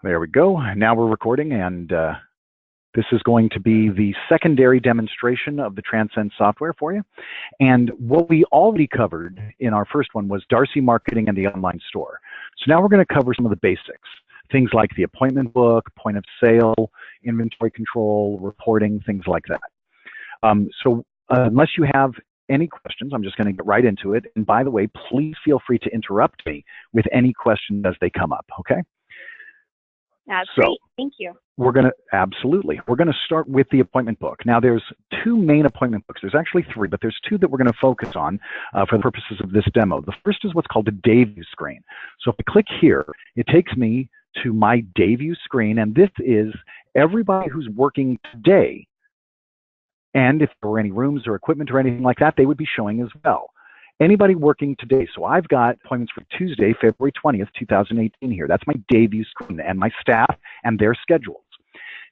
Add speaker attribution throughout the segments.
Speaker 1: There we go. Now we're recording, and this is going to be the secondary demonstration of the Transcend software for you. And what we already covered in our first one was Darcy Marketing and the online store. So now we're going to cover some of the basics, things like the appointment book, point of sale, inventory control, reporting, things like that. Unless you have any questions, I'm just going to get right into it. And by the way, please feel free to interrupt me with any questions as they come up, okay?
Speaker 2: That's great. Thank you.
Speaker 1: We're going to start with the appointment book. Now, there's two main appointment books. There's actually three, but there's two that we're going to focus on for the purposes of this demo. The first is what's called a day view screen. So if I click here, it takes me to my day view screen, and this is everybody who's working today. And if there were any rooms or equipment or anything like that, they would be showing as well. Anybody working today. So I've got appointments for Tuesday, February 20th, 2018 here. That's my day view screen and my staff and their schedules.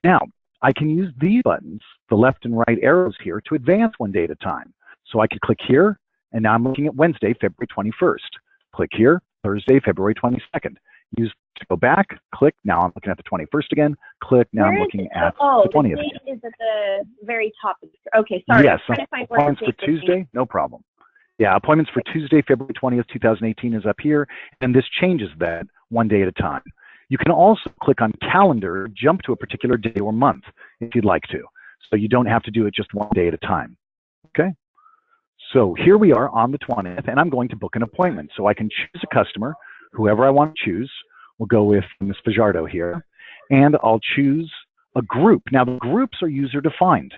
Speaker 1: Now, I can use these buttons, the left and right arrows here, to advance one day at a time. So I can click here, and now I'm looking at Wednesday, February 21st. Click here, Thursday, February 22nd. Use to go back, click, now I'm looking at the 21st again, click, now I'm looking at the 20th again.
Speaker 2: The date is at the very top. Okay, sorry.
Speaker 1: Yes, appointments for Tuesday, no problem. Yeah, appointments for Tuesday, February 20th, 2018 is up here, and this changes that one day at a time. You can also click on calendar, jump to a particular day or month if you'd like to. So you don't have to do it just one day at a time, okay? So here we are on the 20th, and I'm going to book an appointment. So I can choose a customer, whoever I want to choose. We'll go with Ms. Fajardo here, and I'll choose a group. Now, the groups are user-defined.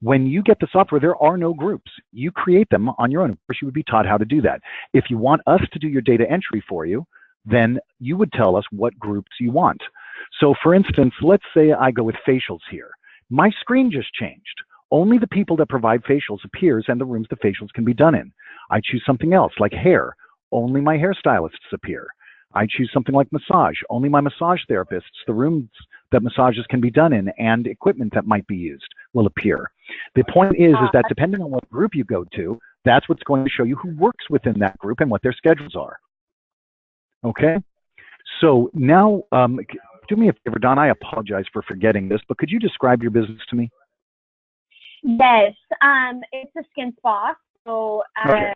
Speaker 1: When you get the software, there are no groups. You create them on your own. Of course, you would be taught how to do that. If you want us to do your data entry for you, then you would tell us what groups you want. So for instance, let's say I go with facials here. My screen just changed. Only the people that provide facials appears and the rooms the facials can be done in. I choose something else like hair. Only my hairstylists appear. I choose something like massage. Only my massage therapists, the rooms that massages can be done in, and equipment that might be used will appear. The point is that depending on what group you go to, that's what's going to show you who works within that group and what their schedules are. Okay? So now, do me a favor, Don, I apologize for forgetting this, but could you describe your business to me?
Speaker 2: Yes, it's a skin spa. So,
Speaker 1: okay.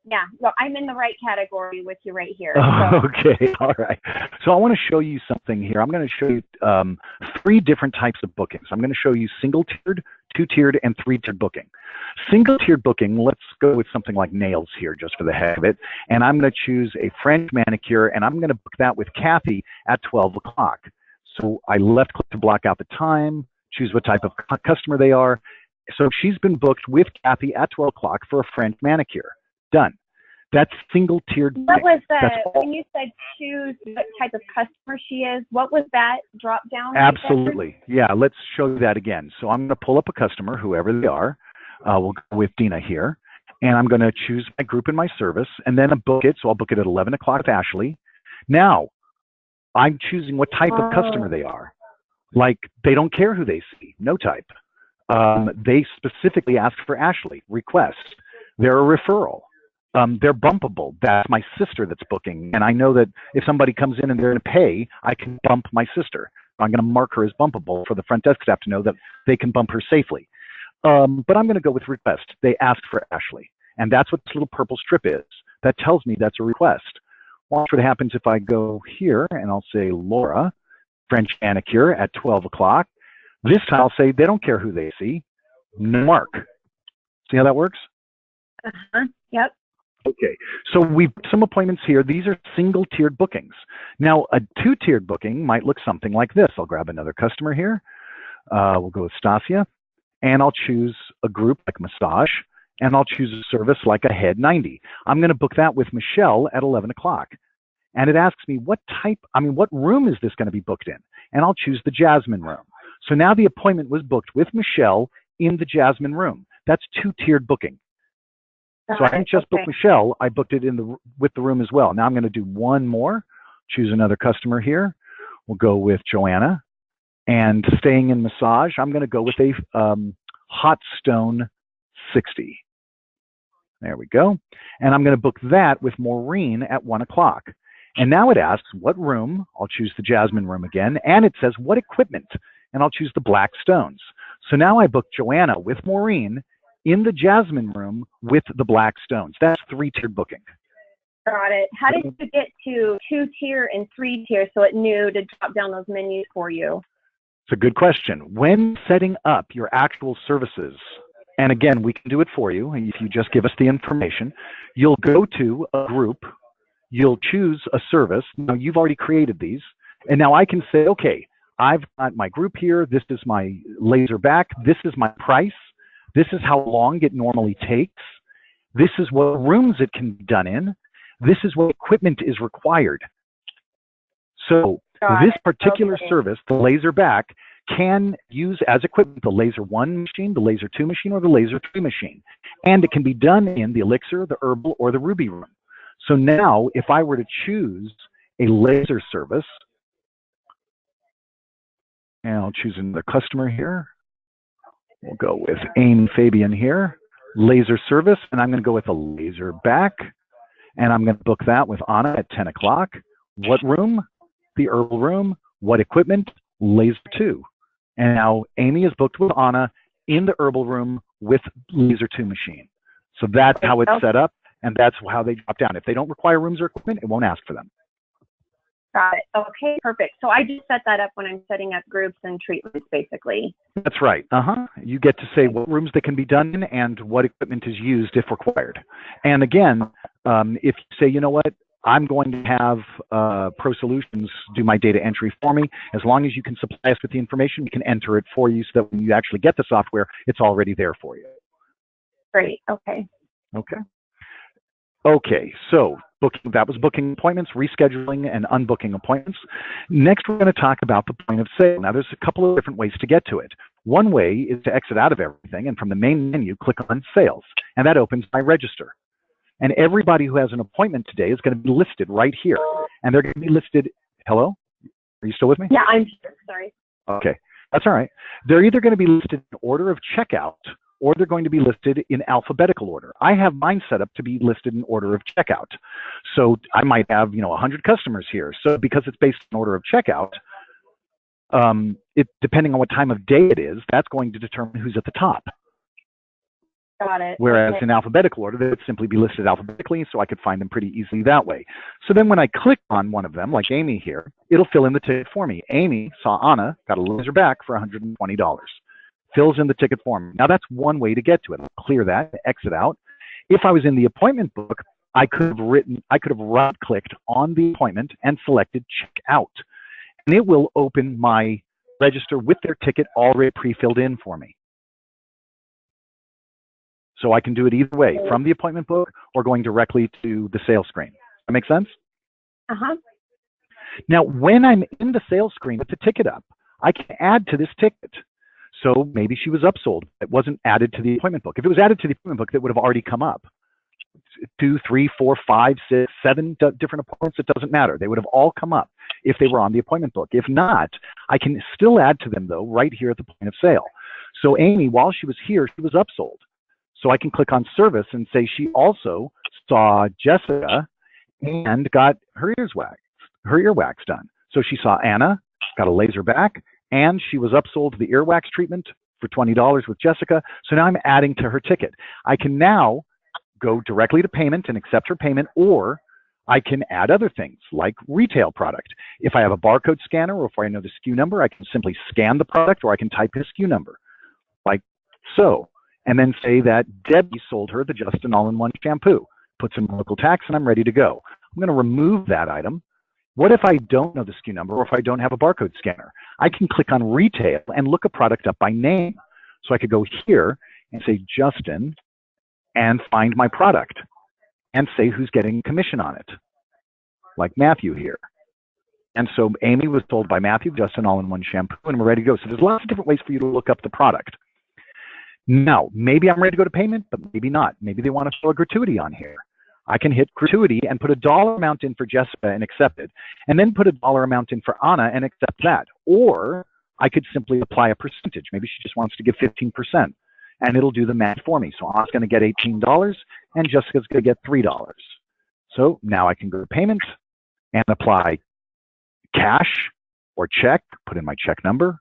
Speaker 2: Yeah, well, I'm in the right category with you right here. So.
Speaker 1: Okay, all right. So I want to show you something here. I'm going to show you three different types of bookings. I'm going to show you single-tiered, two-tiered, and three-tiered booking. Single-tiered booking, let's go with something like nails here just for the heck of it. And I'm going to choose a French manicure, and I'm going to book that with Kathy at 12 o'clock. So I left-click to block out the time, choose what type of customer they are. So she's been booked with Kathy at 12 o'clock for a French manicure. Done. That's single-tiered.
Speaker 2: What was when you said choose what type of customer she is, what was that drop down?
Speaker 1: Absolutely. Yeah, let's show you that again. So I'm going to pull up a customer, whoever they are. We'll go with Dina here. And I'm going to choose my group and my service, and then book it. So I'll book it at 11 o'clock with Ashley. Now, I'm choosing what type of customer they are. Like, they don't care who they see. No type. They specifically ask for Ashley. Request. They're a referral. They're bumpable. That's my sister that's booking. And I know that if somebody comes in and they're going to pay, I can bump my sister. I'm going to mark her as bumpable for the front desk staff to know that they can bump her safely. But I'm going to go with request. They ask for Ashley. And that's what this little purple strip is. That tells me that's a request. Watch what happens if I go here and I'll say Laura, French manicure at 12 o'clock. This time I'll say they don't care who they see. No mark. See how that works?
Speaker 2: Yep.
Speaker 1: Okay, so we've some appointments here. These are single-tiered bookings. Now, a two-tiered booking might look something like this. I'll grab another customer here. We'll go with Stasia, and I'll choose a group like massage, and I'll choose a service like a head 90. I'm going to book that with Michelle at 11 o'clock. And it asks me what room is this going to be booked in? And I'll choose the Jasmine room. So now the appointment was booked with Michelle in the Jasmine room. That's two-tiered booking. So I didn't just book Michelle, I booked it with the room as well. Now I'm going to do one more, choose another customer here. We'll go with Joanna. And staying in massage, I'm going to go with a Hot Stone 60. There we go. And I'm going to book that with Maureen at 1 o'clock. And now it asks what room. I'll choose the Jasmine room again. And it says what equipment. And I'll choose the black stones. So now I booked Joanna with Maureen in the Jasmine room with the black stones. That's 3-tiered booking.
Speaker 2: Got it. How did you get to 2-tier and 3-tier so it knew to drop down those menus for you?
Speaker 1: It's a good question. When setting up your actual services, and again, we can do it for you if you just give us the information, you'll go to a group, you'll choose a service. Now, you've already created these, and now I can say, okay, I've got my group here, this is my laser back, this is my price, this is how long it normally takes, this is what rooms it can be done in, this is what equipment is required. So this particular service, the laser back, can use as equipment the laser 1 machine, the laser 2 machine, or the laser 3 machine. And it can be done in the Elixir, the Herbal, or the Ruby room. So now if I were to choose a laser service, and I'll choose another customer here. We'll go with Amy Fabian here, laser service, and I'm going to go with a laser back. And I'm going to book that with Anna at 10 o'clock. What room? The Herbal room. What equipment? Laser 2. And now Amy is booked with Anna in the Herbal room with laser 2 machine. So that's how it's set up, and that's how they drop down. If they don't require rooms or equipment, it won't ask for them.
Speaker 2: Got it. Okay, perfect. So I just set that up when I'm setting up groups and treatments, basically.
Speaker 1: That's right. You get to say what rooms they can be done in and what equipment is used if required. And again, if you say, you know what, I'm going to have Pro Solutions do my data entry for me. As long as you can supply us with the information, we can enter it for you so that when you actually get the software, it's already there for you.
Speaker 2: Great. Okay.
Speaker 1: Okay. Okay. So booking, that was booking appointments, rescheduling, and unbooking appointments. Next, we're going to talk about the point of sale. Now, there's a couple of different ways to get to it. One way is to exit out of everything, and from the main menu, click on Sales, and that opens My Register. And everybody who has an appointment today is going to be listed right here. And they're going to be listed, hello? Are you still with me?
Speaker 2: Yeah, I'm sorry.
Speaker 1: Okay, that's all right. They're either going to be listed in order of checkout, or they're going to be listed in alphabetical order. I have mine set up to be listed in order of checkout. So I might have, 100 customers here. So because it's based on order of checkout, depending on what time of day it is, that's going to determine who's at the top.
Speaker 2: Got it.
Speaker 1: Whereas in alphabetical order, they would simply be listed alphabetically, so I could find them pretty easily that way. So then when I click on one of them, like Amy here, it'll fill in the ticket for me. Amy saw Anna, got a laser back for $120. Fills in the ticket form. Now that's one way to get to it. I'll clear that, exit out. If I was in the appointment book, I could have right-clicked on the appointment and selected check out. And it will open my register with their ticket already pre-filled in for me. So I can do it either way, from the appointment book or going directly to the sales screen. That make sense?
Speaker 2: Uh-huh.
Speaker 1: Now, when I'm in the sales screen with the ticket up, I can add to this ticket. So maybe she was upsold. It wasn't added to the appointment book. If it was added to the appointment book, that would have already come up. 2, 3, 4, 5, 6, 7 different appointments, it doesn't matter. They would have all come up if they were on the appointment book. If not, I can still add to them, though, right here at the point of sale. So Amy, while she was here, she was upsold. So I can click on service and say she also saw Jessica and got her earwax done. So she saw Anna, got a laser back, and she was upsold to the earwax treatment for $20 with Jessica. So now I'm adding to her ticket. I can now go directly to payment and accept her payment, or I can add other things like retail product. If I have a barcode scanner or if I know the SKU number, I can simply scan the product, or I can type his SKU number like so, and then say that Debbie sold her the Justin All-in-One shampoo. Put some local tax and I'm ready to go. I'm going to remove that item. What if I don't know the SKU number, or if I don't have a barcode scanner? I can click on retail and look a product up by name. So I could go here and say Justin and find my product and say who's getting commission on it, like Matthew here. And so Amy was sold by Matthew, Justin All-in-One shampoo, and we're ready to go. So there's lots of different ways for you to look up the product. Now, maybe I'm ready to go to payment, but maybe not. Maybe they want to throw a gratuity on here. I can hit gratuity and put a dollar amount in for Jessica and accept it, and then put a dollar amount in for Anna and accept that. Or I could simply apply a percentage. Maybe she just wants to give 15%, and it'll do the math for me. So Anna's going to get $18, and Jessica's going to get $3. So now I can go to payment, and apply cash or check, put in my check number,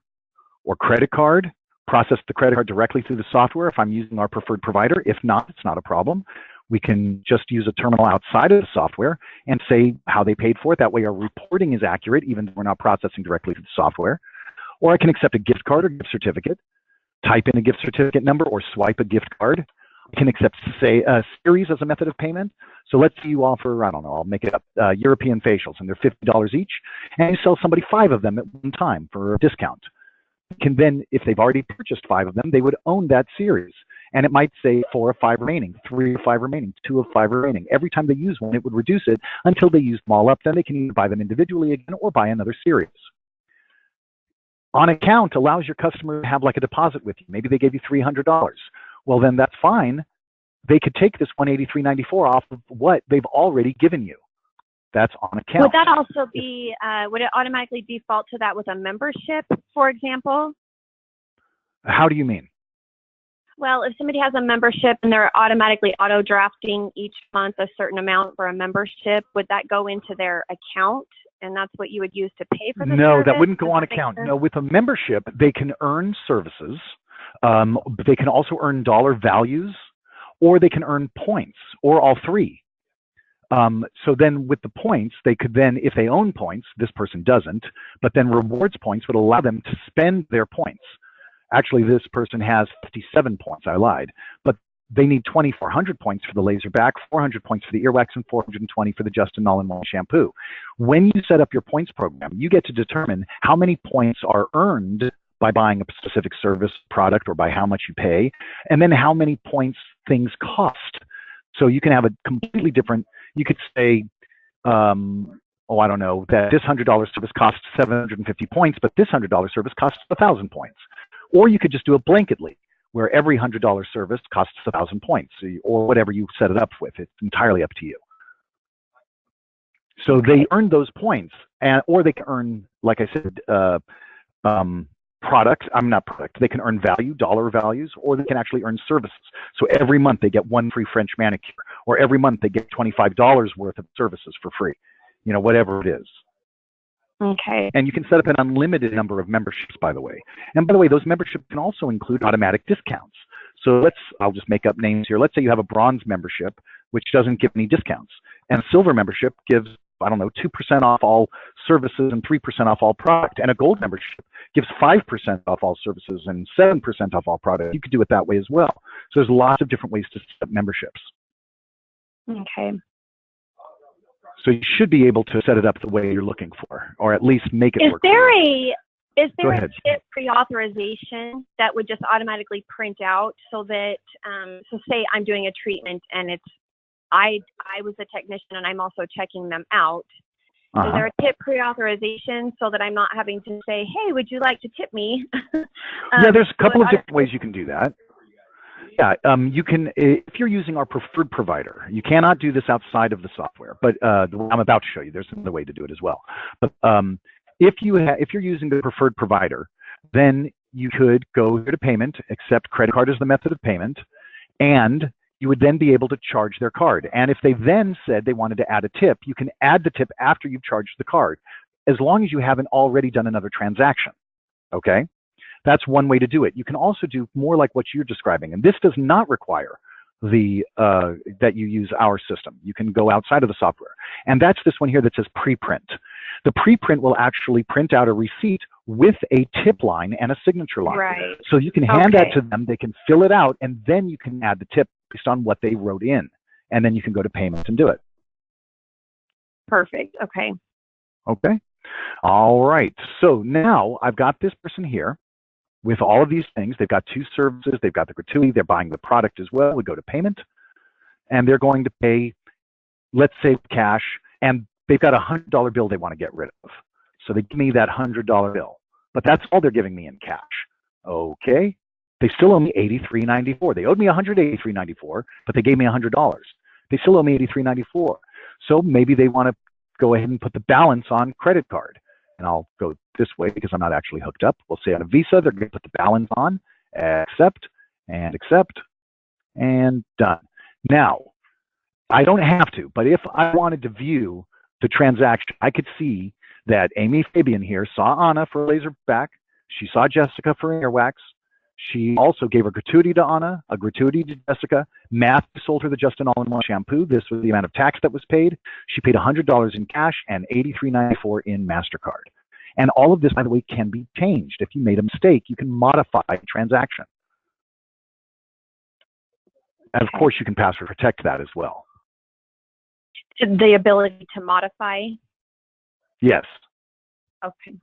Speaker 1: or credit card, process the credit card directly through the software if I'm using our preferred provider. If not, it's not a problem. We can just use a terminal outside of the software and say how they paid for it. That way our reporting is accurate, even though we're not processing directly through the software. Or I can accept a gift card or gift certificate, type in a gift certificate number or swipe a gift card. I can accept, say, a series as a method of payment. So let's say you offer, I don't know, I'll make it up, European facials, and they're $50 each, and you sell somebody 5 of them at one time for a discount. You can then, if they've already purchased 5 of them, they would own that series. And it might say 4 of 5 remaining, 3 of 5 remaining, 2 of 5 remaining. Every time they use one, it would reduce it until they use them all up. Then they can either buy them individually again or buy another series. On account allows your customer to have like a deposit with you. Maybe they gave you $300. Well, then that's fine. They could take this $183.94 off of what they've already given you. That's on account.
Speaker 2: Would that also be, would it automatically default to that with a membership, for example?
Speaker 1: How do you mean?
Speaker 2: Well, if somebody has a membership and they're automatically auto drafting each month a certain amount for a membership, would that go into their account? And that's what you would use to pay for the
Speaker 1: No,
Speaker 2: service?
Speaker 1: that wouldn't go on account. No, with a membership, they can earn services. They can also earn dollar values, or they can earn points, or all three. So then with the points, they could then, if they own points, this person doesn't, but then rewards points would allow them to spend their points. Actually, this person has 57 points. I lied. But they need 2,400 points for the laser back, 400 points for the earwax, and 420 for the Justin All-in-One shampoo. When you set up your points program, you get to determine how many points are earned by buying a specific service product or by how much you pay, and then how many points things cost. So you can have a completely different, you could say, oh, I don't know, that this $100 service costs 750 points, but this $100 service costs 1,000 points. Or you could just do it blanketly, where every $100 service costs 1,000 points, or whatever you set it up with. It's entirely up to you. So they earn those points, or they can earn, like I said, they can earn value, dollar values, or they can actually earn services. So every month they get 1 free French manicure, or every month they get $25 worth of services for free, you know, whatever it is.
Speaker 2: Okay.
Speaker 1: And you can set up an unlimited number of memberships, by the way. And by the way, those memberships can also include automatic discounts. So I'll just make up names here. Let's say you have a bronze membership, which doesn't give any discounts. And a silver membership gives, I don't know, 2% off all services and 3% off all product. And a gold membership gives 5% off all services and 7% off all product. You could do it that way as well. So there's lots of different ways to set up memberships.
Speaker 2: Okay.
Speaker 1: So you should be able to set it up the way you're looking for, or at least make it work.
Speaker 2: Is there a tip pre-authorization that would just automatically print out so that, so say I'm doing a treatment and I was a technician and I'm also checking them out. Is there a tip pre-authorization so that I'm not having to say, hey, would you like to tip me?
Speaker 1: Yeah, there's a couple of different ways you can do that. Yeah, you can, if you're using our preferred provider, you cannot do this outside of the software, but I'm about to show you, there's another way to do it as well. But if you're using the preferred provider, then you could go here to payment, accept credit card as the method of payment, and you would then be able to charge their card. And if they then said they wanted to add a tip, you can add the tip after you've charged the card, as long as you haven't already done another transaction, okay? That's one way to do it. You can also do more like what you're describing, and this does not require that you use our system. You can go outside of the software, and that's this one here that says preprint. The preprint will actually print out a receipt with a tip line and a signature line.
Speaker 2: Right.
Speaker 1: So you can hand that to them, they can fill it out, and then you can add the tip based on what they wrote in, and then you can go to payment and do it.
Speaker 2: Perfect. Okay.
Speaker 1: Okay. All right. So now I've got this person here with all of these things. They've got 2 services, they've got the gratuity, they're buying the product as well. We go to payment, and they're going to pay, let's say, cash, and they've got a $100 bill they want to get rid of. So they give me that $100 bill, but that's all they're giving me in cash. Okay, they still owe me $83.94. They owed me $183.94, but they gave me $100. They still owe me $83.94. So maybe they want to go ahead and put the balance on credit card. And I'll go this way because I'm not actually hooked up. We'll say on a Visa, they're going to put the balance on, accept, and done. Now, I don't have to, but if I wanted to view the transaction. I could see that Amy Fabian here saw Anna for a laser back. She saw Jessica for earwax. She also gave a gratuity to Anna, a gratuity to Jessica. Matthew sold her the Justin All-in-One shampoo. This was the amount of tax that was paid. She paid $100 in cash and $83.94 in MasterCard. And all of this, by the way, can be changed. If you made a mistake, you can modify the transaction. And of course, you can password protect that as well.
Speaker 2: The ability to modify?
Speaker 1: Yes.
Speaker 2: Okay.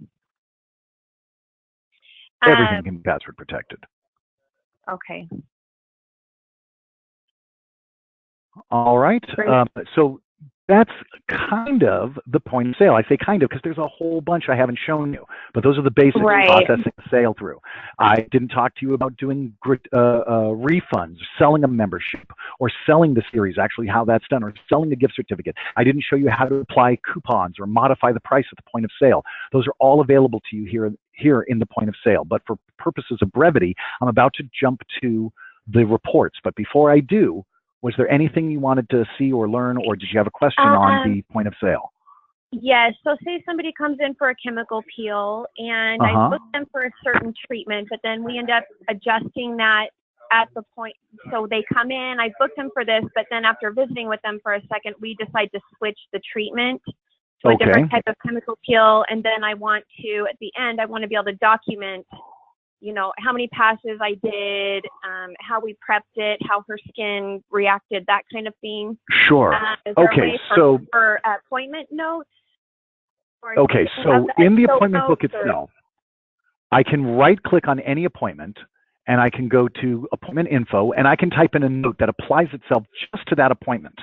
Speaker 1: Everything can be password protected.
Speaker 2: Okay.
Speaker 1: All right. So that's kind of the point of sale. I say kind of because there's a whole bunch I haven't shown you, but those are the basics of processing a sale through. I didn't talk to you about doing refunds, selling a membership, or selling the series, actually how that's done, or selling a gift certificate. I didn't show you how to apply coupons or modify the price at the point of sale. Those are all available to you here in the point of sale. But for purposes of brevity, I'm about to jump to the reports. But before I do, was there anything you wanted to see or learn, or did you have a question on the point of sale?
Speaker 2: Yes. So say somebody comes in for a chemical peel, and I book them for a certain treatment, but then we end up adjusting that at the point. So they come in, I booked them for this, but then after visiting with them for a second, we decide to switch the treatment to a different type of chemical peel. And then I want to, at the end, I want to be able to document, you know, how many passes I did, how we prepped it, how her skin reacted, that kind of thing.
Speaker 1: Sure. Okay. So
Speaker 2: for appointment notes.
Speaker 1: Okay. So in the appointment book itself, I can right click on any appointment and I can go to appointment info and I can type in a note that applies itself just to that appointment.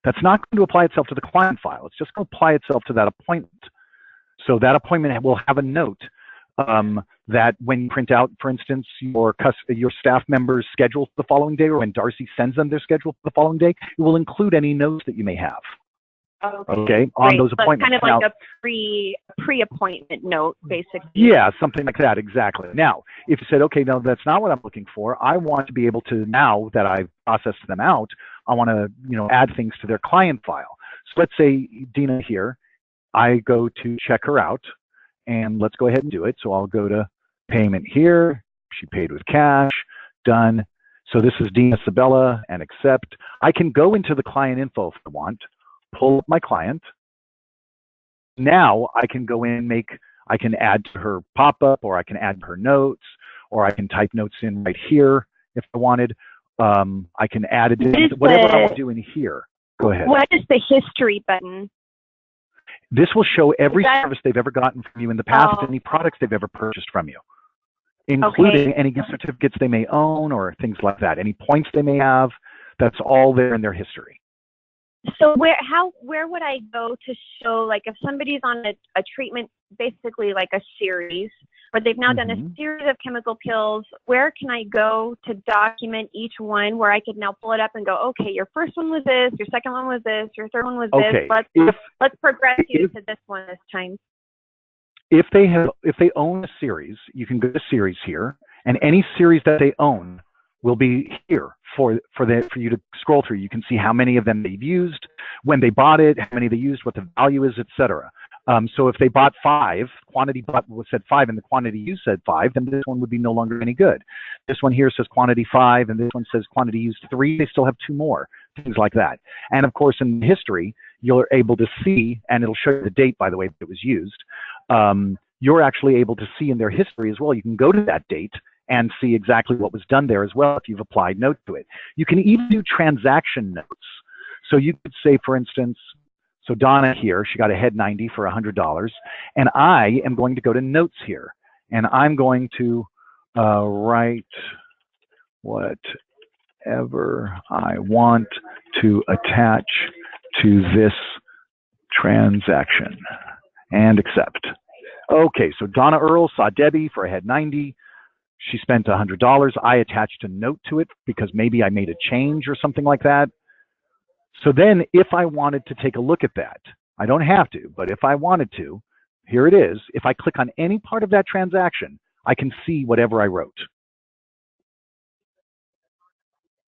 Speaker 1: That's not going to apply itself to the client file. It's just going to apply itself to that appointment. So that appointment will have a note that when you print out, for instance, your staff member's schedule for the following day, or when Darcy sends them their schedule for the following day, it will include any notes that you may have. Okay, on those appointments.
Speaker 2: Kind of like a pre-appointment note, basically.
Speaker 1: Yeah, something like that, exactly. Now, if you said, okay, no, that's not what I'm looking for. I want to be able to, now that I've processed them out, I want to, add things to their client file. So let's say Dina here, I go to check her out, and let's go ahead and do it. So I'll go to payment here. She paid with cash, done. So this is Dina Sabella and accept. I can go into the client info if I want, pull up my client. Now I can go in, I can add to her pop-up, or I can add her notes, or I can type notes in right here if I wanted. I can add it, whatever I want to do in here. Go ahead.
Speaker 2: What is the history button?
Speaker 1: This will show every service they've ever gotten from you in the past, any products they've ever purchased from you, including any gift certificates they may own or things like that, any points they may have. That's all there in their history.
Speaker 2: So where would I go to show, like, if somebody's on a treatment, basically like a series, or they've now done a series of chemical peels, where can I go to document each one, where I could now pull it up and go, okay, your first one was this, your second one was this, your third one was this. Let's progress you to this one this time.
Speaker 1: If they own a series, you can go to series here, and any series that they own will be here for you to scroll through. You can see how many of them they've used, when they bought it, how many they used, what the value is, etc. So if they bought 5, quantity bought said 5, and the quantity used said 5, then this one would be no longer any good. This one here says quantity 5, and this one says quantity used 3. They still have 2 more, things like that. And of course, in history, you're able to see, and it'll show you the date, by the way, that it was used. You're actually able to see in their history as well. You can go to that date and see exactly what was done there as well if you've applied note to it. You can even do transaction notes. So you could say, for instance, so Donna here, she got a head 90 for $100, and I am going to go to notes here, and I'm going to write whatever I want to attach to this transaction and accept. Okay, so Donna Earl saw Debbie for a head 90. She spent $100. I attached a note to it because maybe I made a change or something like that. So then if I wanted to take a look at that, I don't have to, but if I wanted to, here it is. If I click on any part of that transaction, I can see whatever I wrote.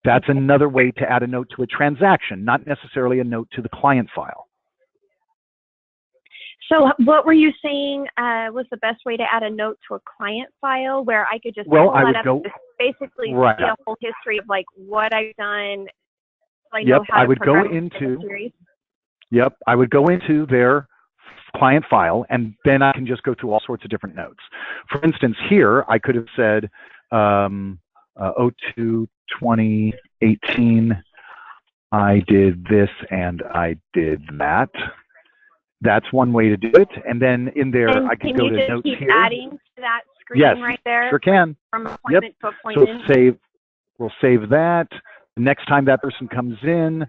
Speaker 1: That's another way to add a note to a transaction, not necessarily a note to the client file.
Speaker 2: So what were you saying was the best way to add a note to a client file where I could just pull that up and basically see a whole history of like what I've done? So I know how
Speaker 1: I would go into I would go into their client file, and then I can just go through all sorts of different notes. For instance, here I could have said 02/2018, I did this and I did that. That's one way to do it. And then in there, I can go to notes here.
Speaker 2: Can you just keep adding to that screen right there?
Speaker 1: Sure can.
Speaker 2: From appointment to appointment.
Speaker 1: So we'll save that. The next time that person comes in,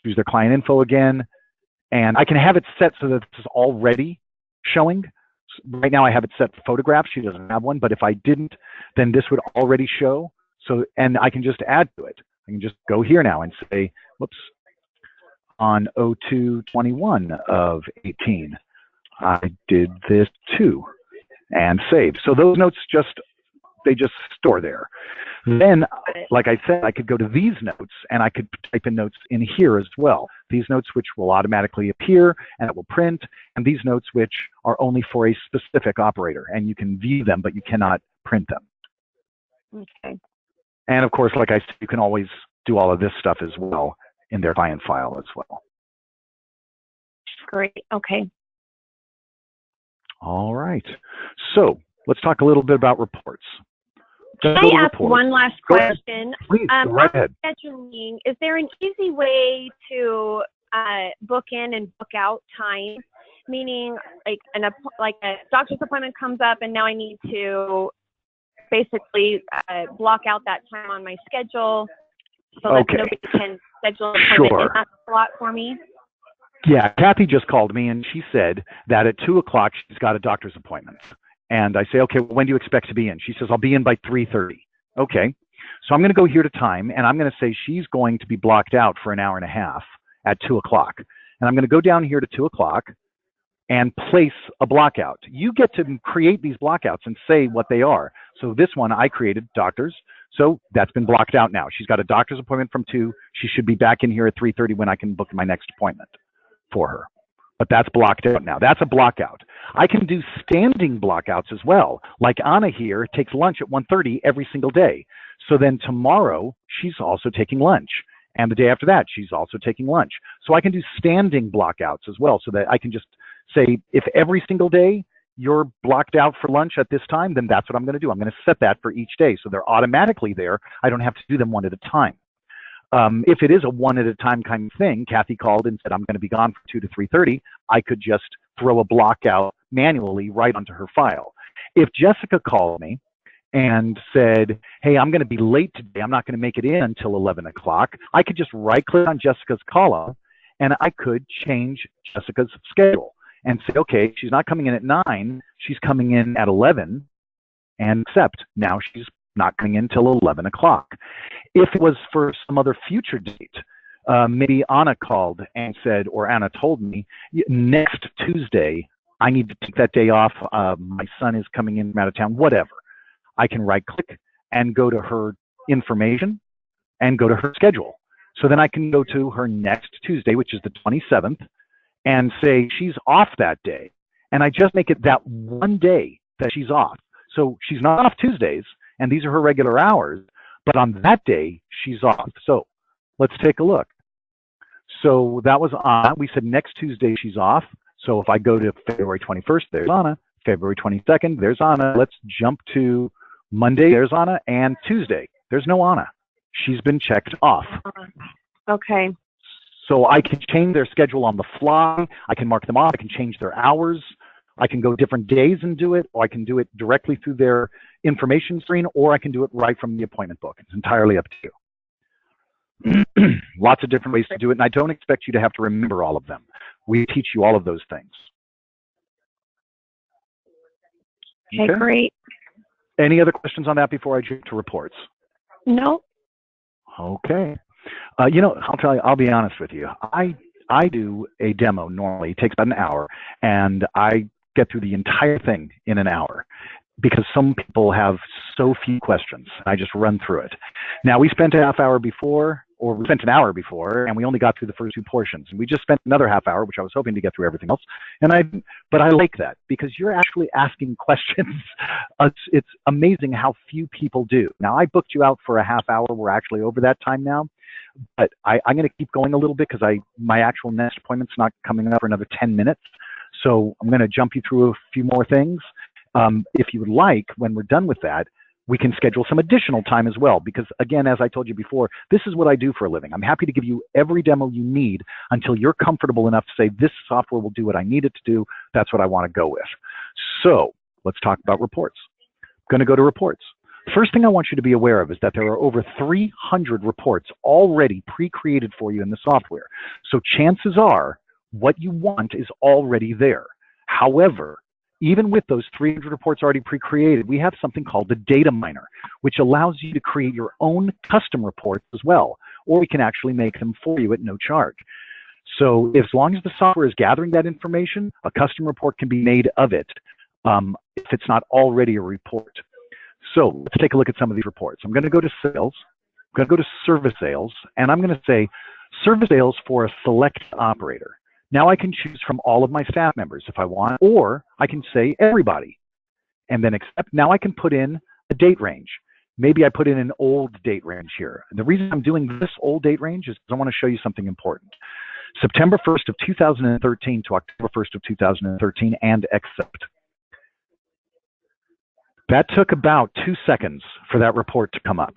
Speaker 1: choose their client info again. And I can have it set so that this is already showing. Right now I have it set for photographs. She doesn't have one, but if I didn't, then this would already show. So, and I can just add to it. I can just go here now and say, whoops, on 02/21 of 18, I did this too, and save. So those notes they just store there. Then, like I said, I could go to these notes and I could type in notes in here as well. These notes which will automatically appear and it will print, and these notes which are only for a specific operator, and you can view them, but you cannot print them.
Speaker 2: Okay.
Speaker 1: And of course, like I said, you can always do all of this stuff as well in their client file as well.
Speaker 2: Great. Okay.
Speaker 1: All right. So let's talk a little bit about reports.
Speaker 2: Can I ask one last question?
Speaker 1: Please, go right ahead.
Speaker 2: Scheduling, is there an easy way to book in and book out time? Meaning, like a doctor's appointment comes up, and now I need to basically block out that time on my schedule so that nobody can schedule an appointment in that slot for me.
Speaker 1: Yeah, Kathy just called me and she said that at 2 o'clock she's got a doctor's appointment. And I say, okay, well, when do you expect to be in? She says, I'll be in by 3:30. Okay, so I'm going to go here to time, and I'm going to say she's going to be blocked out for an hour and a half at 2 o'clock. And I'm going to go down here to 2 o'clock and place a block out. You get to create these blockouts and say what they are. So this one I created, doctors. So that's been blocked out now. She's got a doctor's appointment from 2. She should be back in here at 3:30 when I can book my next appointment for her. But that's blocked out now. That's a blockout. I can do standing blockouts as well. Like Anna here takes lunch at 1:30 every single day. So then tomorrow, she's also taking lunch. And the day after that, she's also taking lunch. So I can do standing blockouts as well, so that I can just say, if every single day you're blocked out for lunch at this time, then that's what I'm going to do. I'm going to set that for each day. So they're automatically there. I don't have to do them one at a time. If it is a one at a time kind of thing, Kathy called and said, I'm going to be gone from 2 to 3:30. I could just throw a block out manually right onto her file. If Jessica called me and said, hey, I'm going to be late today, I'm not going to make it in until 11 o'clock, I could just right click on Jessica's column and I could change Jessica's schedule and say, okay, she's not coming in at 9, she's coming in at 11, and accept. Now she's not coming in until 11 o'clock. If it was for some other future date, maybe Anna called and said, or Anna told me, next Tuesday, I need to take that day off. My son is coming in from out of town, whatever. I can right click and go to her information and go to her schedule. So then I can go to her next Tuesday, which is the 27th, and say she's off that day. And I just make it that one day that she's off. So she's not off Tuesdays, and these are her regular hours, but on that day, she's off. So let's take a look. So that was Anna. We said next Tuesday she's off. So if I go to February 21st, there's Anna. February 22nd, there's Anna. Let's jump to Monday, there's Anna. And Tuesday, there's no Anna. She's been checked off.
Speaker 2: Okay.
Speaker 1: So I can change their schedule on the fly. I can mark them off. I can change their hours. I can go different days and do it, or I can do it directly through their information screen, or I can do it right from the appointment book. It's entirely up to you. Lots of different ways to do it, and I don't expect you to have to remember all of them. We teach you all of those things.
Speaker 2: Okay, great.
Speaker 1: Any other questions on that before I jump to reports?
Speaker 2: No.
Speaker 1: Okay. You know, I'll be honest with you. I do a demo normally. It takes about an hour, and I get through the entire thing in an hour because some people have so few questions. I just run through it. Now, we spent a half hour before, or we spent an hour before, and we only got through the first two portions. And we just spent another half hour, which I was hoping to get through everything else. But I like that because you're actually asking questions. It's amazing how few people do. Now, I booked you out for a half hour. We're actually over that time now. But I'm going to keep going a little bit because my actual next appointment's not coming up for another 10 minutes. So I'm going to jump you through a few more things. If you would like, when we're done with that, we can schedule some additional time as well. Because again, as I told you before, this is what I do for a living. I'm happy to give you every demo you need until you're comfortable enough to say, this software will do what I need it to do. That's what I want to go with. So let's talk about reports. I'm going to go to reports. First thing I want you to be aware of is that there are over 300 reports already pre-created for you in the software. So chances are what you want is already there. However, even with those 300 reports already pre-created, we have something called the data miner, which allows you to create your own custom reports as well, or we can actually make them for you at no charge. So as long as the software is gathering that information, a custom report can be made of it if it's not already a report. So let's take a look at some of these reports. I'm going to go to sales, I'm going to go to service sales, and I'm going to say service sales for a select operator. Now I can choose from all of my staff members if I want, or I can say everybody, and then accept. Now I can put in a date range. Maybe I put in an old date range here. And the reason I'm doing this old date range is because I want to show you something important. September 1st of 2013 to October 1st of 2013 and accept. That took about 2 seconds for that report to come up.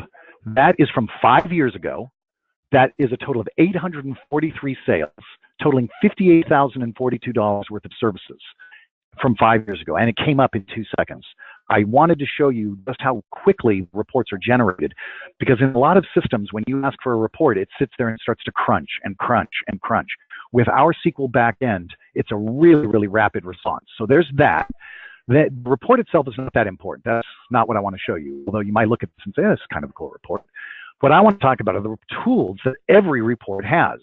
Speaker 1: That is from 5 years ago. That is a total of 843 sales, totaling $58,042 worth of services from 5 years ago, and it came up in 2 seconds. I wanted to show you just how quickly reports are generated, because in a lot of systems, when you ask for a report, it sits there and starts to crunch and crunch and crunch. With our SQL backend, it's a really, really rapid response. So there's that. The report itself is not that important. That's not what I want to show you, although you might look at this and say, this is kind of a cool report. What I want to talk about are the tools that every report has.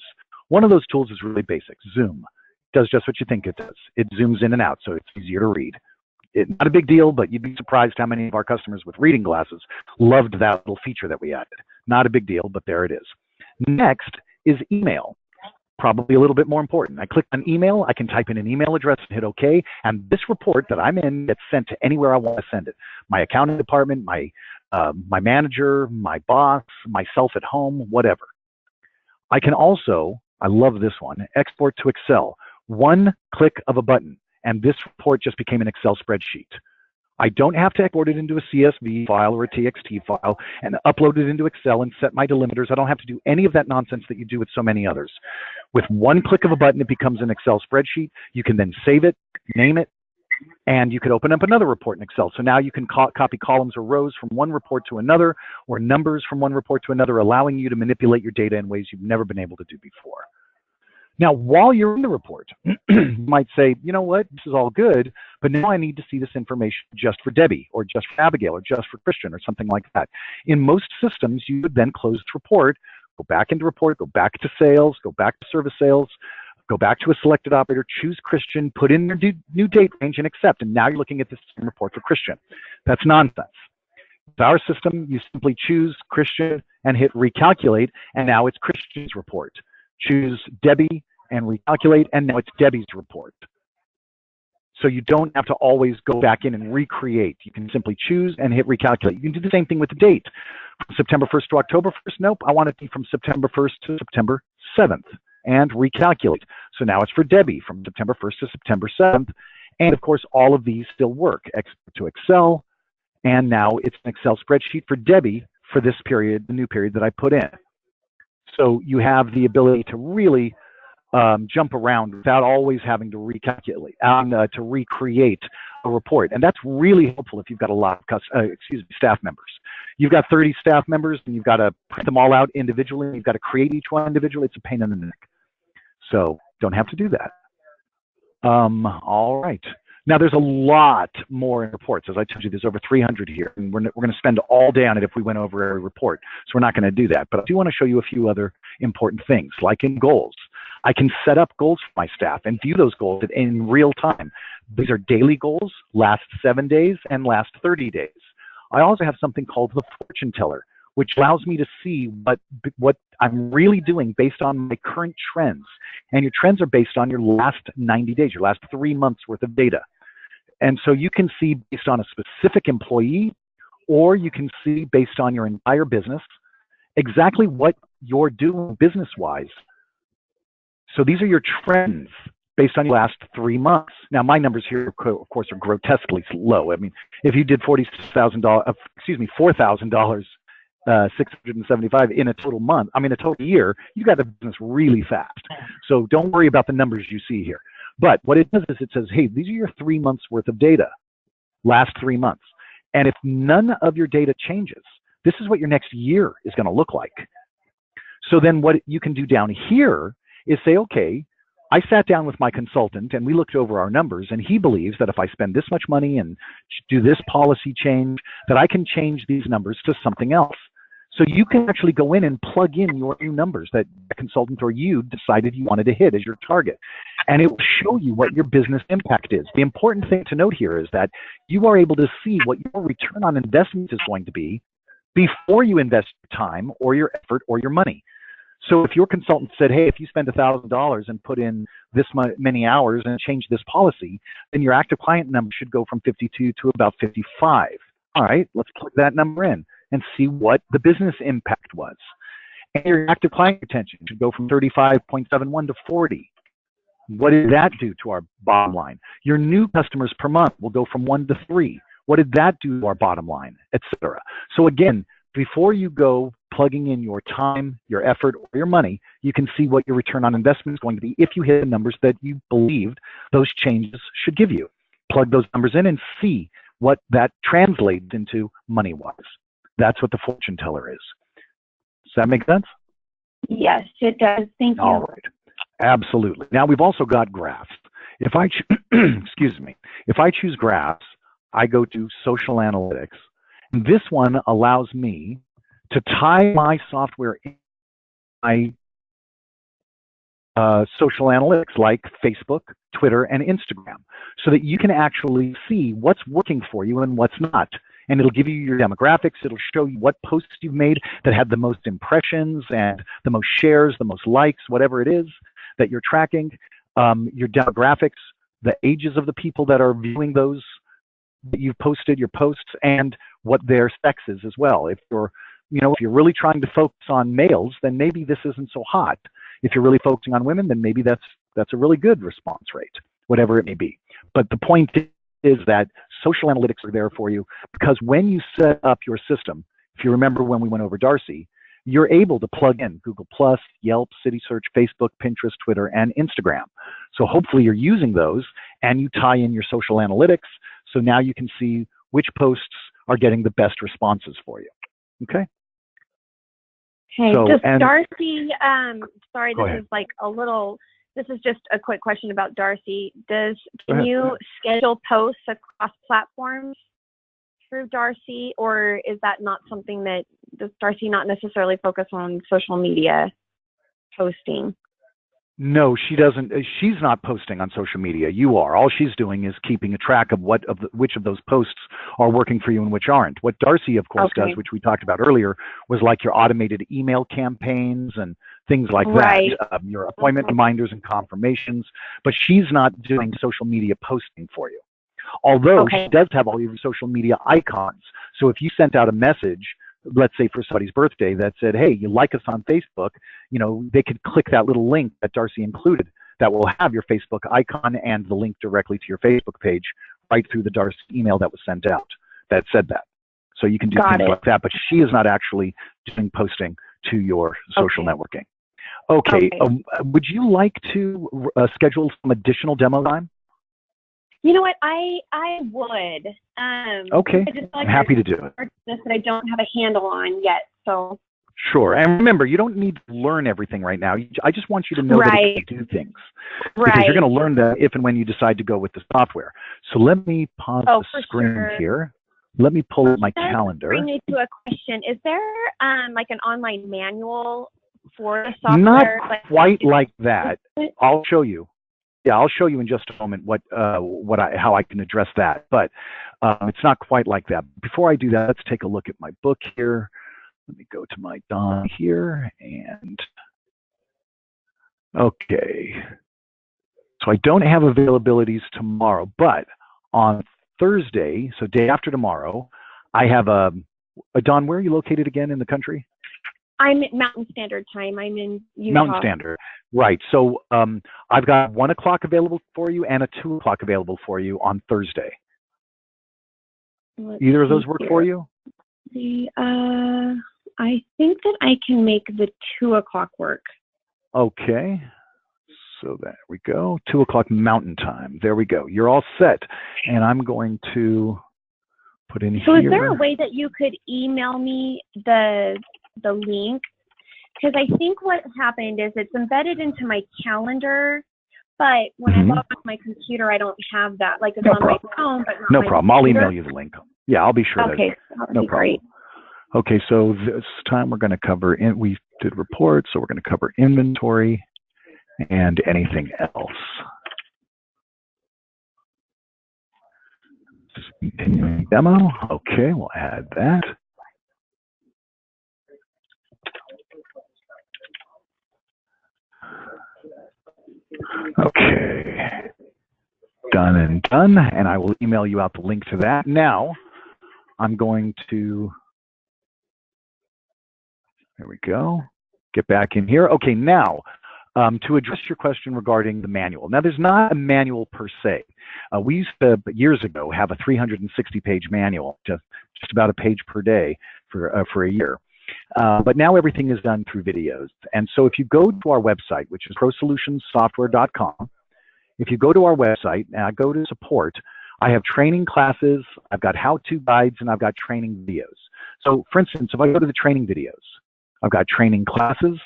Speaker 1: One of those tools is really basic, Zoom. It does just what you think it does. It zooms in and out, so it's easier to read. It's not a big deal, but you'd be surprised how many of our customers with reading glasses loved that little feature that we added. Not a big deal, but there it is. Next is email. Probably a little bit more important. I click on email, I can type in an email address and hit OK, and this report that I'm in gets sent to anywhere I want to send it. My accounting department, my manager, my boss, myself at home, whatever. I can also, I love this one, export to Excel. One click of a button, and this report just became an Excel spreadsheet. I don't have to export it into a CSV file or a TXT file and upload it into Excel and set my delimiters. I don't have to do any of that nonsense that you do with so many others. With one click of a button, it becomes an Excel spreadsheet. You can then save it, name it, and you could open up another report in Excel. So now you can copy columns or rows from one report to another, or numbers from one report to another, allowing you to manipulate your data in ways you've never been able to do before. Now, while you're in the report, you might say, you know what, this is all good, but now I need to see this information just for Debbie, or just for Abigail, or just for Christian, or something like that. In most systems, you would then close the report, go back into report, go back to sales, go back to service sales, go back to a selected operator, choose Christian, put in your new date range, and accept. And now you're looking at the same report for Christian. That's nonsense. With our system, you simply choose Christian and hit recalculate, and now it's Christian's report. Choose Debbie and recalculate, and now it's Debbie's report. So you don't have to always go back in and recreate. You can simply choose and hit recalculate. You can do the same thing with the date. From September 1st to October 1st, nope, I want it to be from September 1st to September 7th, and recalculate. So now it's for Debbie from September 1st to September 7th, and of course all of these still work. Export to Excel, and now it's an Excel spreadsheet for Debbie for this period, the new period that I put in. So you have the ability to really jump around without always having to recalculate, to recreate a report. And that's really helpful if you've got a lot of staff members. You've got 30 staff members, and you've got to print them all out individually, and you've got to create each one individually. It's a pain in the neck. So don't have to do that. All right. Now, there's a lot more in reports. As I told you, there's over 300 here, and we're going to spend all day on it if we went over every report. So we're not going to do that. But I do want to show you a few other important things, like in goals. I can set up goals for my staff and view those goals in real time. These are daily goals, last 7 days and last 30 days. I also have something called the fortune teller, which allows me to see what I'm really doing based on my current trends. And your trends are based on your last 90 days, your last 3 months worth of data. And so you can see based on a specific employee, or you can see based on your entire business, exactly what you're doing business-wise. So these are your trends based on your last 3 months. Now, my numbers here, of course, are grotesquely low. I mean, if you did $4,000, $675 in a total month, I mean, a total year, you got the business really fast. So don't worry about the numbers you see here. But what it does is it says, hey, these are your 3 months worth of data, last 3 months. And if none of your data changes, this is what your next year is going to look like. So then what you can do down here is say, okay, I sat down with my consultant and we looked over our numbers, and he believes that if I spend this much money and do this policy change, that I can change these numbers to something else. So you can actually go in and plug in your new numbers that the consultant or you decided you wanted to hit as your target. And it will show you what your business impact is. The important thing to note here is that you are able to see what your return on investment is going to be before you invest your time or your effort or your money. So if your consultant said, hey, if you spend $1,000 and put in this many hours and change this policy, then your active client number should go from 52 to about 55. All right, let's plug that number in and see what the business impact was. And your active client retention should go from 35.71 to 40. What did that do to our bottom line? Your new customers per month will go from 1 to 3. What did that do to our bottom line, etc.? So again, before you go plugging in your time, your effort, or your money, you can see what your return on investment is going to be if you hit the numbers that you believed those changes should give you. Plug those numbers in and see what that translates into money-wise. That's what the fortune teller is. Does that make sense?
Speaker 2: Yes, it does. Thank you.
Speaker 1: All right. Absolutely. Now we've also got graphs. If I excuse me, if I choose graphs, I go to social analytics. And this one allows me to tie my software in my social analytics like Facebook, Twitter, and Instagram, so that you can actually see what's working for you and what's not. And it'll give you your demographics. It'll show you what posts you've made that had the most impressions and the most shares, the most likes, whatever it is that you're tracking, your demographics, the ages of the people that are viewing those that you've posted, your posts, and what their sex is as well. If you're, if you're really trying to focus on males, then maybe this isn't so hot. If you're really focusing on women, then maybe that's a really good response rate, whatever it may be. But the point is that social analytics are there for you because when you set up your system, if you remember when we went over Darcy, you're able to plug in Google+, Yelp, CitySearch, Facebook, Pinterest, Twitter, and Instagram. So hopefully you're using those and you tie in your social analytics. So now you can see which posts are getting the best responses for you. Okay?
Speaker 2: Okay,
Speaker 1: so,
Speaker 2: does Darcy, sorry, this is just a quick question about Darcy. Can you schedule posts across platforms through Darcy, or is that not something that, does Darcy not necessarily focus on social media posting?
Speaker 1: No, she doesn't. She's not posting on social media. You are. All she's doing is keeping a track of which of those posts are working for you and which aren't. What Darcy, of course, does, which we talked about earlier, was like your automated email campaigns and things like that, your appointment reminders and confirmations. But she's not doing social media posting for you. Although she does have all your social media icons. So if you sent out a message, let's say for somebody's birthday, that said, hey, you like us on Facebook, they could click that little link that Darcy included that will have your Facebook icon and the link directly to your Facebook page right through the Darcy email that was sent out that said that. So you can do things like that, but she is not actually doing posting to your social networking. Okay. Would you like to schedule some additional demo time?
Speaker 2: You know what, I would.
Speaker 1: Okay, I'm happy to do it.
Speaker 2: That I don't have a handle on yet, so.
Speaker 1: Sure, and remember, you don't need to learn everything right now. I just want you to know that you can do things. Because you're going to learn that if and when you decide to go with the software. So let me pause the screen here. Let me pull up my calendar.
Speaker 2: Bring me to a question. Is there like an online manual for the software?
Speaker 1: Not quite like that. I'll show you. Yeah, I'll show you in just a moment how I can address that, but it's not quite like that. Before I do that, let's take a look at my book here. let me go to my Don here and okay. So I don't have availabilities tomorrow, but on Thursday, so day after tomorrow, I have a Don, where are you located again in the country?
Speaker 2: I'm at Mountain Standard Time. I'm in Utah.
Speaker 1: Mountain Standard, right. So I've got 1 o'clock available for you and a 2 o'clock available for you on Thursday. Either of those work for you?
Speaker 2: I think that I can make the 2 o'clock work.
Speaker 1: Okay. So there we go. 2 o'clock Mountain Time. There we go. You're all set. And I'm going to put in here.
Speaker 2: So is there a way that you could email me the link? Because I think what happened is it's embedded into my calendar, but when I log on my computer, I don't have that. Like it's on my phone, but not
Speaker 1: no
Speaker 2: my
Speaker 1: problem.
Speaker 2: computer.
Speaker 1: I'll email you the link. Yeah, I'll be sure.
Speaker 2: Okay,
Speaker 1: no problem.
Speaker 2: Great.
Speaker 1: Okay, so this time we're going to cover, we did reports, so we're going to cover inventory and anything else. Just continuing demo. Okay, we'll add that. Okay, done and done, and I will email you out the link to that. Now, I'm going to, there we go, get back in here. Okay, now, to address your question regarding the manual. Now, there's not a manual per se. We used to, years ago, have a 360-page manual, just about a page per day for a year. But now everything is done through videos. And so if you go to our website, which is ProSolutionsSoftware.com, if you go to our website, and I go to support, I have training classes, I've got how-to guides, and I've got training videos. So for instance, if I go to the training videos, I've got training classes.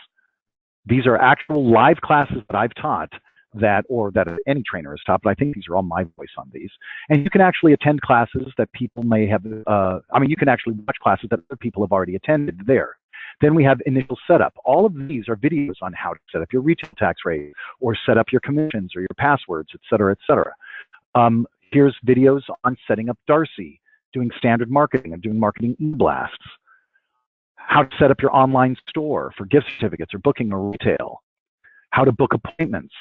Speaker 1: These are actual live classes that I've taught that any trainer has taught, but I think these are all my voice on these. And you can actually attend classes that people may have, you can actually watch classes that other people have already attended there. Then we have initial setup. All of these are videos on how to set up your retail tax rate or set up your commissions or your passwords, et cetera, et cetera. Here's videos on setting up Darcy, doing standard marketing and doing marketing e-blasts. How to set up your online store for gift certificates or booking or retail. How to book appointments.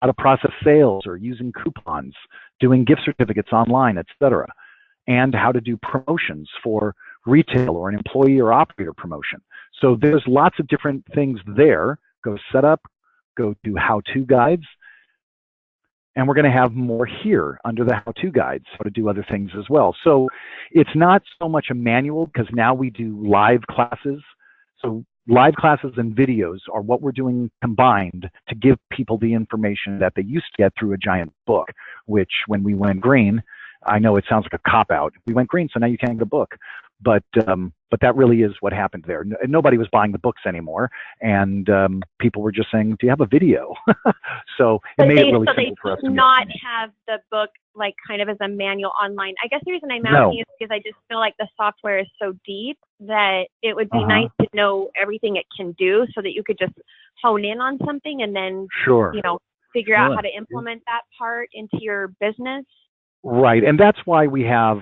Speaker 1: How to process sales or using coupons, doing gift certificates online, etc. And how to do promotions for retail or an employee or operator promotion. So there's lots of different things there. Go set up, go do how-to guides. And we're going to have more here under the how-to guides, how to do other things as well. So it's not so much a manual because now we do live classes. So live classes and videos are what we're doing combined to give people the information that they used to get through a giant book, which when we went green, I know it sounds like a cop-out. We went green, so now you can't get a book. But that really is what happened there. Nobody was buying the books anymore, and people were just saying, "Do you have a video?" So it made it really simple for us.
Speaker 2: So they not have the book like kind of as a manual online. I guess the reason I'm asking is because I just feel like the software is so deep that it would be nice to know everything it can do, so that you could just hone in on something and then figure out how to implement that part into your business.
Speaker 1: Right, and that's why we have,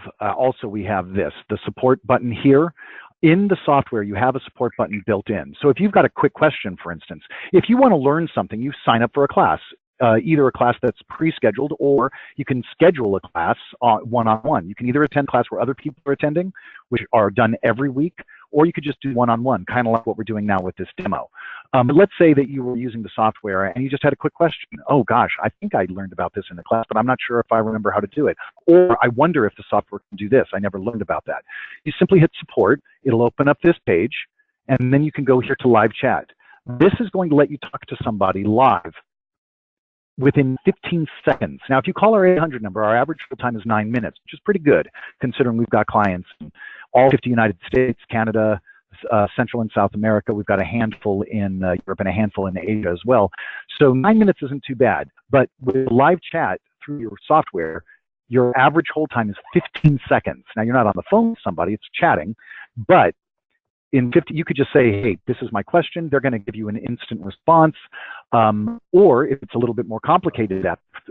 Speaker 1: we have this, the support button here. In the software, you have a support button built in. So if you've got a quick question, for instance, if you want to learn something, you sign up for a class, either a class that's pre-scheduled, or you can schedule a class one-on-one. You can either attend class where other people are attending, which are done every week, or you could just do one-on-one, kind of like what we're doing now with this demo. But let's say that you were using the software and you just had a quick question. Oh gosh, I think I learned about this in the class, but I'm not sure if I remember how to do it. Or I wonder if the software can do this. I never learned about that. You simply hit support. It'll open up this page, and then you can go here to live chat. This is going to let you talk to somebody live within 15 seconds. Now, if you call our 800 number, our average hold time is 9 minutes, which is pretty good, considering we've got clients in all 50 United States, Canada, Central and South America. We've got a handful in Europe and a handful in Asia as well. So 9 minutes isn't too bad. But with live chat through your software, your average hold time is 15 seconds. Now, you're not on the phone with somebody, it's chatting, but in 50, you could just say, hey, this is my question. They're going to give you an instant response. Or if it's a little bit more complicated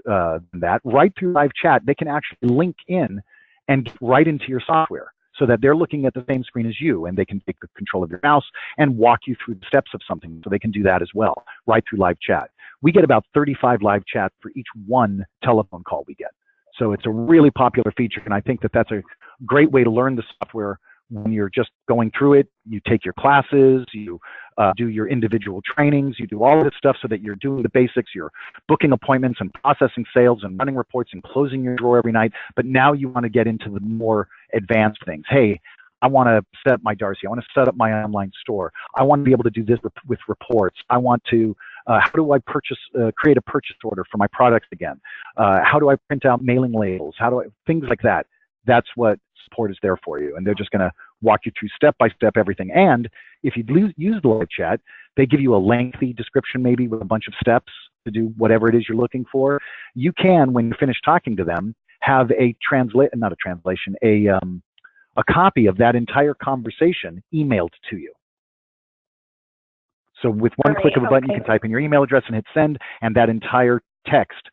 Speaker 1: than that, right through live chat, they can actually link in and get right into your software. so that they're looking at the same screen as you, and they can take control of your mouse and walk you through the steps of something, so they can do that as well, right through live chat. We get about 35 live chats for each one telephone call we get. So it's a really popular feature, and I think that that's a great way to learn the software. When you're just going through it, you take your classes, you do your individual trainings, you do all of this stuff so that you're doing the basics, you're booking appointments and processing sales and running reports and closing your drawer every night. But now you want to get into the more advanced things. Hey, I want to set up my Darcy. I want to set up my online store. I want to be able to do this with reports. I want to, how do I create a purchase order for my products again? How do I print out mailing labels? Things like that. That's what support is there for you. And they're just going to walk you through step by step everything. And if you use the live chat, they give you a lengthy description, maybe with a bunch of steps to do whatever it is you're looking for. You can, when you finish talking to them, have a copy of that entire conversation emailed to you. So with one click of a button, you can type in your email address and hit send, and that entire text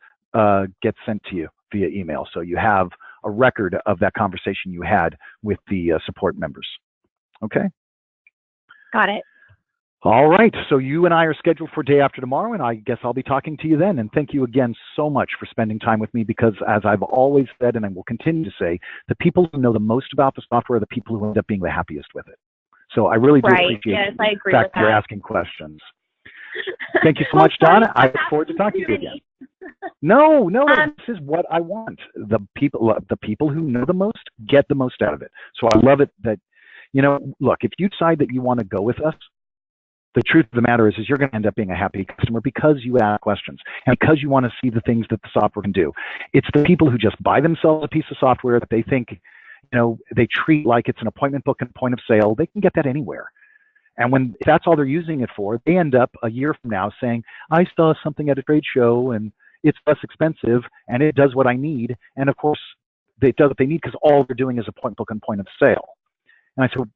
Speaker 1: gets sent to you via email. So you have a record of that conversation you had with the support members. Okay?
Speaker 2: Got it.
Speaker 1: All right, so you and I are scheduled for day after tomorrow, and I guess I'll be talking to you then. And thank you again so much for spending time with me, because as I've always said, and I will continue to say, the people who know the most about the software are the people who end up being the happiest with it. So I really do appreciate the fact that you're asking questions. Thank you so much, Don. I look forward to talking to you again. No, this is what I want. The people who know the most get the most out of it. So I love it that, look, if you decide that you want to go with us, the truth of the matter is you're going to end up being a happy customer because you ask questions and because you want to see the things that the software can do. It's the people who just buy themselves a piece of software that they think, they treat like it's an appointment book and point of sale. They can get that anywhere. And if that's all they're using it for, they end up a year from now saying, I saw something at a trade show and it's less expensive and it does what I need. And of course, it does what they need because all they're doing is a point book and point of sale. And I said,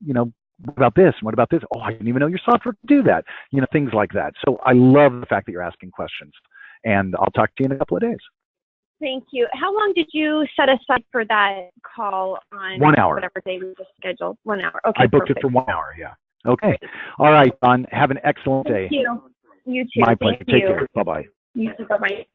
Speaker 1: what about this? And what about this? Oh, I didn't even know your software could do that. Things like that. So I love the fact that you're asking questions. And I'll talk to you in a couple of days.
Speaker 2: Thank you. How long did you set aside for that call on
Speaker 1: 1 hour.
Speaker 2: Whatever day we just scheduled? 1 hour. Okay.
Speaker 1: I booked it for 1 hour, yeah. Okay. All right, Don. Have an excellent day.
Speaker 2: Thank you. You too.
Speaker 1: My pleasure. Take care. Bye-bye.
Speaker 2: You too. Bye-bye.